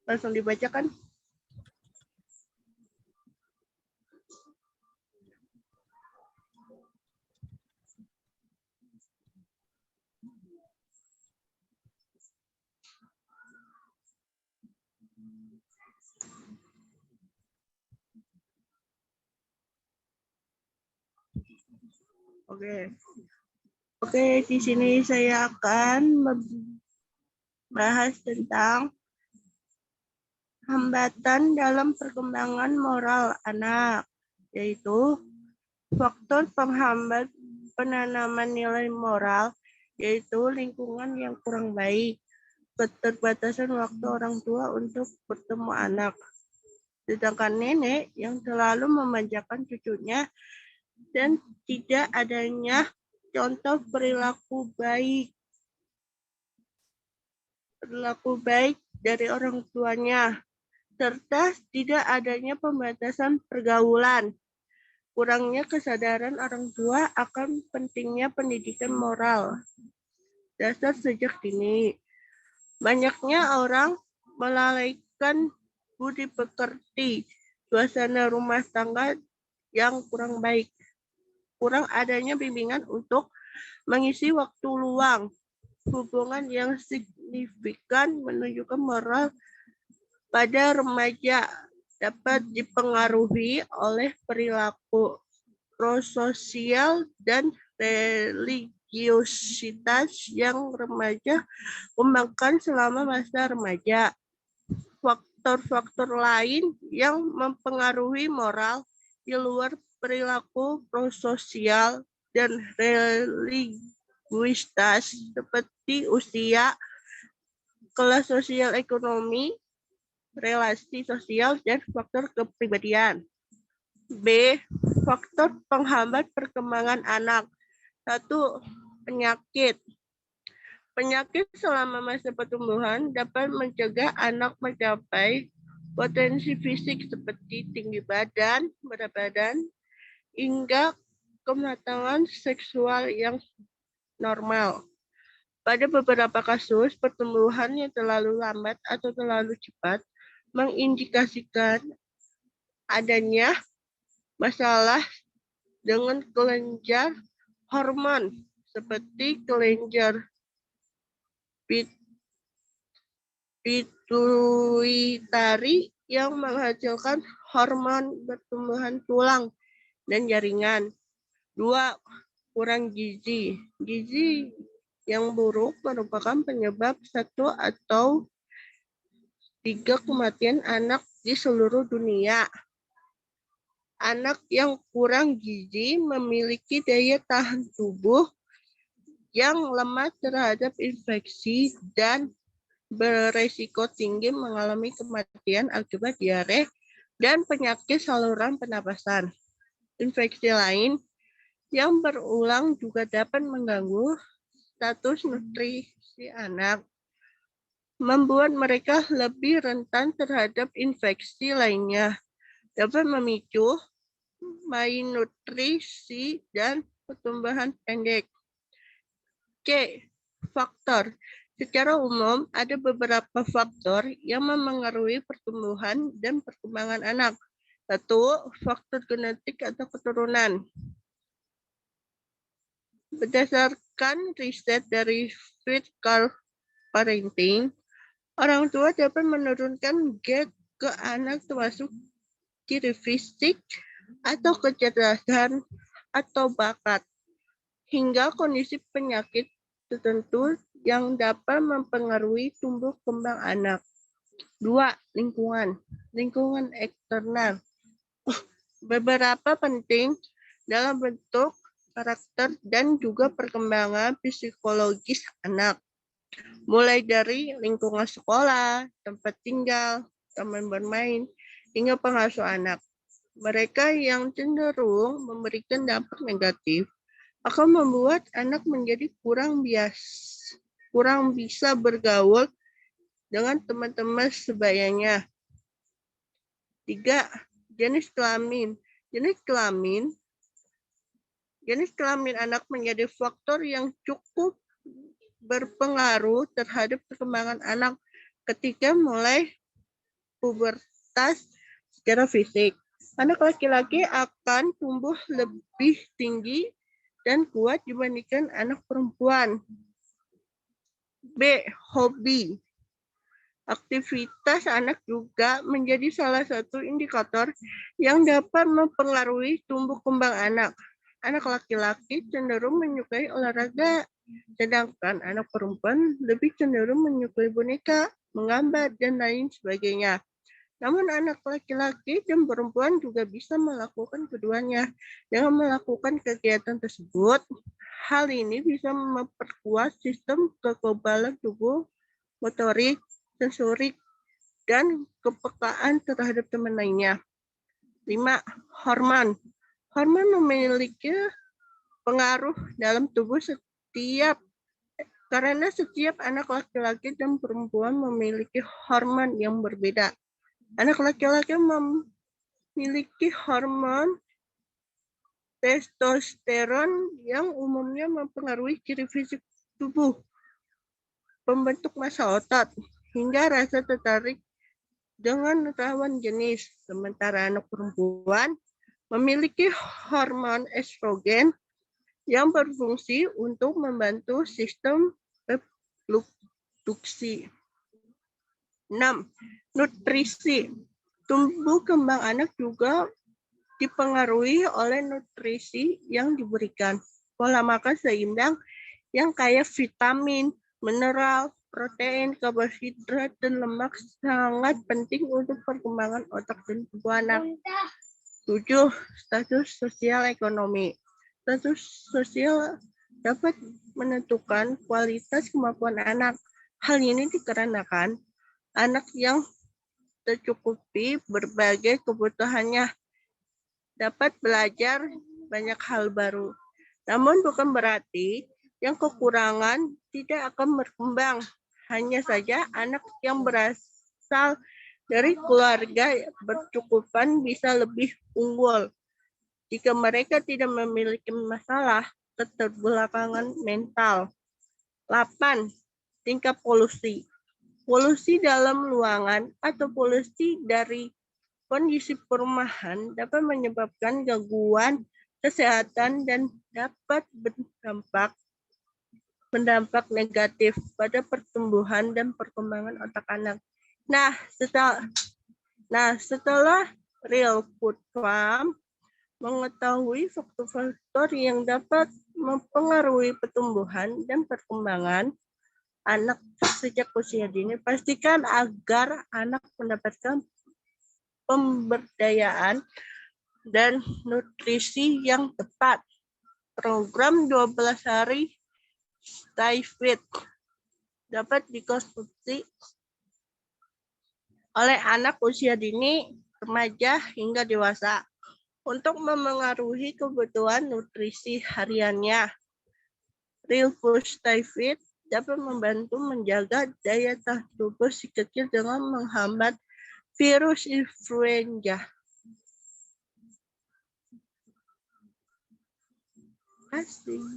Langsung dibacakan. Oke, di sini saya akan membahas tentang hambatan dalam perkembangan moral anak, yaitu faktor penghambat penanaman nilai moral, yaitu lingkungan yang kurang baik, keterbatasan waktu orang tua untuk bertemu anak, sedangkan nenek yang selalu memanjakan cucunya, dan tidak adanya contoh perilaku baik dari orang tuanya, serta tidak adanya pembatasan pergaulan, kurangnya kesadaran orang tua akan pentingnya pendidikan moral dasar sejak dini. Banyaknya orang melalaikan budi pekerti, suasana rumah tangga yang kurang baik, kurang adanya bimbingan untuk mengisi waktu luang, hubungan yang signifikan menunjukkan moral pada remaja dapat dipengaruhi oleh perilaku prososial dan religiositas yang remaja kembangkan selama masa remaja. Faktor-faktor lain yang mempengaruhi moral di luar perilaku prososial dan religiositas seperti usia, kelas sosial ekonomi, relasi sosial, dan faktor kepribadian. B. Faktor penghambat perkembangan anak. 1. Penyakit. Penyakit selama masa pertumbuhan dapat mencegah anak mencapai potensi fisik seperti tinggi badan, berat badan, hingga kematangan seksual yang normal. Pada beberapa kasus, pertumbuhan yang terlalu lambat atau terlalu cepat mengindikasikan adanya masalah dengan kelenjar hormon seperti kelenjar pituitari yang menghasilkan hormon pertumbuhan tulang dan jaringan. 2. Kurang gizi. Gizi yang buruk merupakan penyebab 1 atau 3 kematian anak di seluruh dunia. Anak yang kurang gizi memiliki daya tahan tubuh yang lemah terhadap infeksi dan beresiko tinggi mengalami kematian akibat diare dan penyakit saluran pernapasan. Infeksi lain yang berulang juga dapat mengganggu status nutrisi anak, membuat mereka lebih rentan terhadap infeksi lainnya, dapat memicu malnutrisi dan pertumbuhan pendek. C. Faktor. Secara umum, ada beberapa faktor yang memengaruhi pertumbuhan dan perkembangan anak. 1. Faktor genetik atau keturunan. Berdasarkan riset dari Fit-Car Parenting, orang tua dapat menurunkan gen ke anak termasuk ciri fisik atau kecerdasan atau bakat, hingga kondisi penyakit tertentu yang dapat mempengaruhi tumbuh kembang anak. 2. Lingkungan. Lingkungan eksternal. Beberapa penting dalam bentuk karakter dan juga perkembangan psikologis anak. Mulai dari lingkungan sekolah, tempat tinggal, teman bermain, hingga pengasuh anak. Mereka yang cenderung memberikan dampak negatif akan membuat anak menjadi kurang bisa bergaul dengan teman-teman sebayanya. 3. Jenis kelamin. Jenis kelamin anak menjadi faktor yang cukup berpengaruh terhadap perkembangan anak ketika mulai pubertas secara fisik. Anak laki-laki akan tumbuh lebih tinggi dan kuat dibandingkan anak perempuan. B. Hobi. Aktivitas anak juga menjadi salah satu indikator yang dapat mempengaruhi tumbuh kembang anak. Anak laki-laki cenderung menyukai olahraga, sedangkan anak perempuan lebih cenderung menyukai boneka, menggambar, dan lain sebagainya. Namun anak laki-laki dan perempuan juga bisa melakukan keduanya. Dengan melakukan kegiatan tersebut, hal ini bisa memperkuat sistem kekebalan tubuh, motorik, sensorik, dan kepekaan terhadap teman lainnya. 5. Hormon. Hormon memiliki pengaruh dalam tubuh karena setiap anak laki-laki dan perempuan memiliki hormon yang berbeda. Anak laki-laki memiliki hormon testosteron yang umumnya mempengaruhi ciri fisik tubuh, pembentuk massa otot, hingga rasa tertarik dengan lawan jenis. Sementara anak perempuan memiliki hormon estrogen yang berfungsi untuk membantu sistem reproduksi. 6. Nutrisi. Tumbuh kembang anak juga dipengaruhi oleh nutrisi yang diberikan. Pola makan seimbang yang kaya vitamin, mineral, protein, karbohidrat, dan lemak sangat penting untuk perkembangan otak dan tubuh anak. 7. Status sosial ekonomi. Status sosial dapat menentukan kualitas kemampuan anak. Hal ini dikarenakan anak yang tercukupi berbagai kebutuhannya dapat belajar banyak hal baru. Namun bukan berarti yang kekurangan tidak akan berkembang. Hanya saja anak yang berasal dari keluarga bercukupan bisa lebih unggul jika mereka tidak memiliki masalah keterbelakangan mental. 8. Tingkat polusi. Polusi dalam ruangan atau polusi dari kondisi perumahan dapat menyebabkan gangguan kesehatan dan dapat berdampak negatif pada pertumbuhan dan perkembangan otak anak. Nah, setelah Real Food Farm mengetahui faktor-faktor yang dapat mempengaruhi pertumbuhan dan perkembangan anak sejak usia dini, pastikan agar anak mendapatkan pemberdayaan dan nutrisi yang tepat. Program 12 hari Stay Fit dapat dikonsumsi oleh anak usia dini, remaja, hingga dewasa untuk memengaruhi kebutuhan nutrisi hariannya. Real Food Stay Fit dapat membantu menjaga daya tahan tubuh si kecil dengan menghambat virus influenza. Terima kasih.